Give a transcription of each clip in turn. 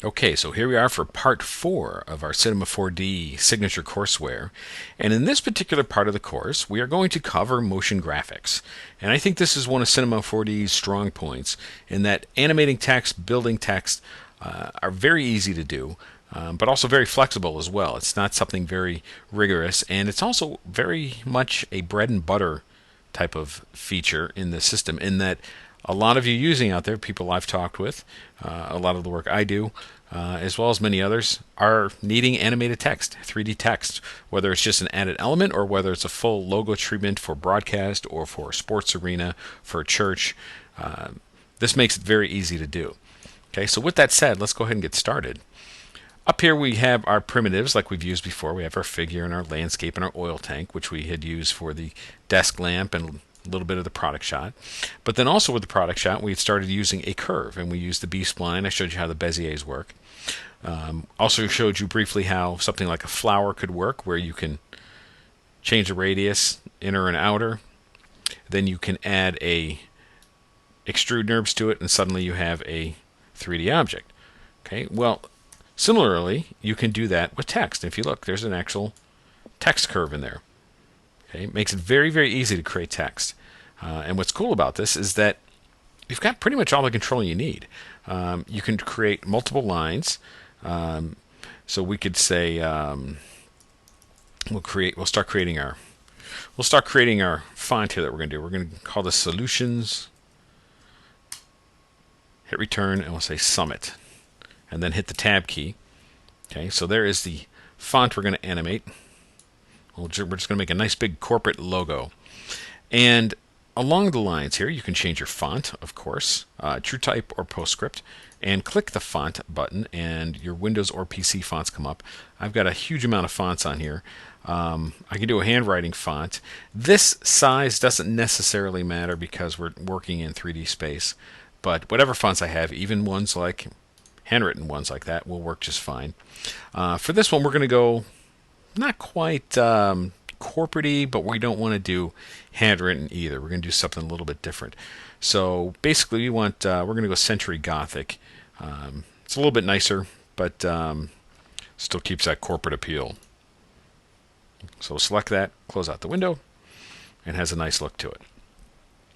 Okay, so here we are for part 4 of our Cinema 4D signature courseware. And in this particular part of the course, we are going to cover motion graphics. And I think this is one of Cinema 4D's strong points in that animating text, building text are very easy to do, but also very flexible as well. It's not something very rigorous, and it's also very much a bread and butter type of feature in the system, in that a lot of you using out there, people I've talked with, a lot of the work I do, as well as many others, are needing animated text, 3D text, whether it's just an added element or whether it's a full logo treatment for broadcast or for a sports arena, for a church. This makes it very easy to do. Okay, so with that said, let's go ahead and get started. Up here we have our primitives like we've used before. We have our figure and our landscape and our oil tank, which we had used for the desk lamp and a little bit of the product shot. But then also with the product shot, we had started using a curve, and we used the B-spline. I showed you how the Beziers work. Also showed you briefly how something like a flower could work, where you can change the radius, inner and outer. Then you can add a extrude NURBS to it, and suddenly you have a 3D object. Okay, well, similarly, you can do that with text. If you look, there's an actual text curve in there. Okay, it makes it very, very easy to create text. And what's cool about this is that you've got pretty much all the control you need. You can create multiple lines. So we could say we'll start creating our font here that we're going to do. We're going to call this Solutions. Hit return, and we'll say Summit, and then hit the Tab key. Okay, so there is the font we're going to animate. We're just going to make a nice big corporate logo. And along the lines here, you can change your font, of course, TrueType or PostScript, and click the font button, and your Windows or PC fonts come up. I've got a huge amount of fonts on here. I can do a handwriting font. This size doesn't necessarily matter because we're working in 3D space, but whatever fonts I have, even ones like handwritten ones like that, will work just fine. For this one, we're going to go not quite corporate-y, but we don't want to do handwritten either. We're going to do something a little bit different. So basically, we're going to go Century Gothic. It's a little bit nicer, but still keeps that corporate appeal. So select that, close out the window, and has a nice look to it.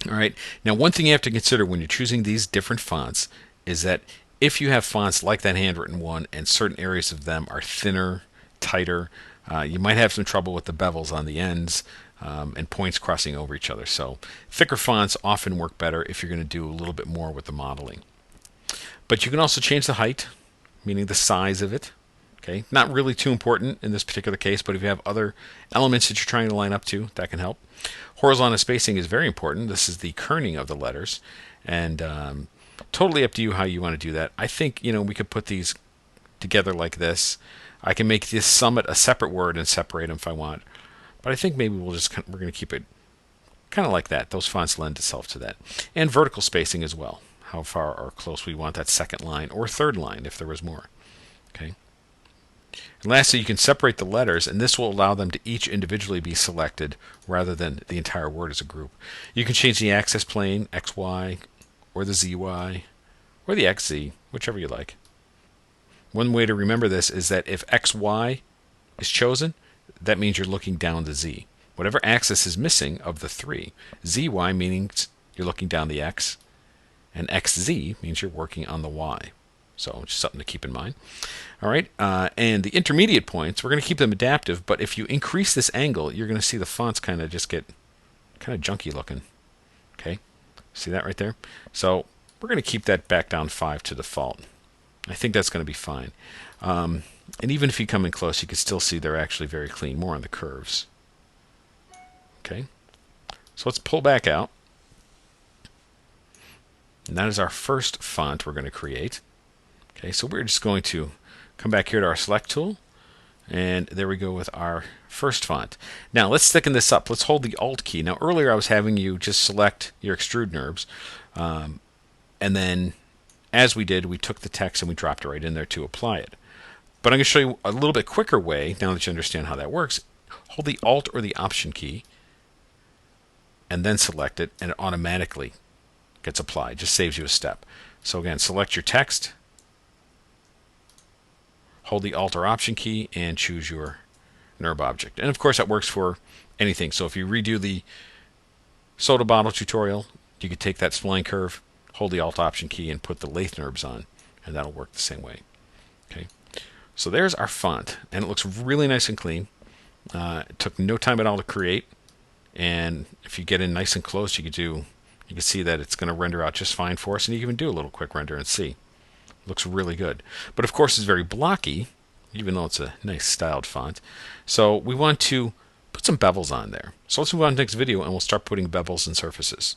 All right. Now, one thing you have to consider when you're choosing these different fonts is that if you have fonts like that handwritten one and certain areas of them are thinner, tighter, you might have some trouble with the bevels on the ends and points crossing over each other. So thicker fonts often work better if you're going to do a little bit more with the modeling. But you can also change the height, meaning the size of it. Okay, not really too important in this particular case, but if you have other elements that you're trying to line up to, that can help. Horizontal spacing is very important. This is the kerning of the letters, and totally up to you how you want to do that. I think we could put these together like this. I can make this Summit a separate word and separate them if I want, but I think maybe we're going to keep it kind of like that. Those fonts lend itself to that, and vertical spacing as well. How far or close we want that second line or third line if there was more. Okay. And lastly, you can separate the letters, and this will allow them to each individually be selected rather than the entire word as a group. You can change the axis plane, XY, or the ZY, or the XZ, whichever you like. One way to remember this is that if XY is chosen, that means you're looking down the Z. Whatever axis is missing of the three, ZY means you're looking down the X, and XZ means you're working on the Y. So just something to keep in mind. All right, and the intermediate points, we're going to keep them adaptive, but if you increase this angle, you're going to see the fonts kind of just get kind of junky looking. Okay, see that right there? So we're going to keep that back down 5 to default. I think that's going to be fine. And even if you come in close, you can still see they're actually very clean, more on the curves. Okay, so let's pull back out. And that is our first font we're going to create. Okay, so we're just going to come back here to our select tool, and there we go with our first font. Now let's thicken this up. Let's hold the Alt key. Now earlier I was having you just select your extrude NURBS, and then as we did, we took the text and we dropped it right in there to apply it. But I'm going to show you a little bit quicker way, now that you understand how that works. Hold the Alt or the Option key, and then select it, and it automatically gets applied. Just saves you a step. So again, select your text, hold the Alt or Option key and choose your NURB object. And of course that works for anything. So if you redo the soda bottle tutorial, you could take that spline curve, hold the Alt Option key, and put the lathe NURBs on, and that'll work the same way. Okay, so there's our font, and it looks really nice and clean. It took no time at all to create, and if you get in nice and close, you can see that it's going to render out just fine for us, and you can even do a little quick render and see. It looks really good. But of course, it's very blocky, even though it's a nice styled font. So we want to put some bevels on there. So let's move on to the next video, and we'll start putting bevels and surfaces.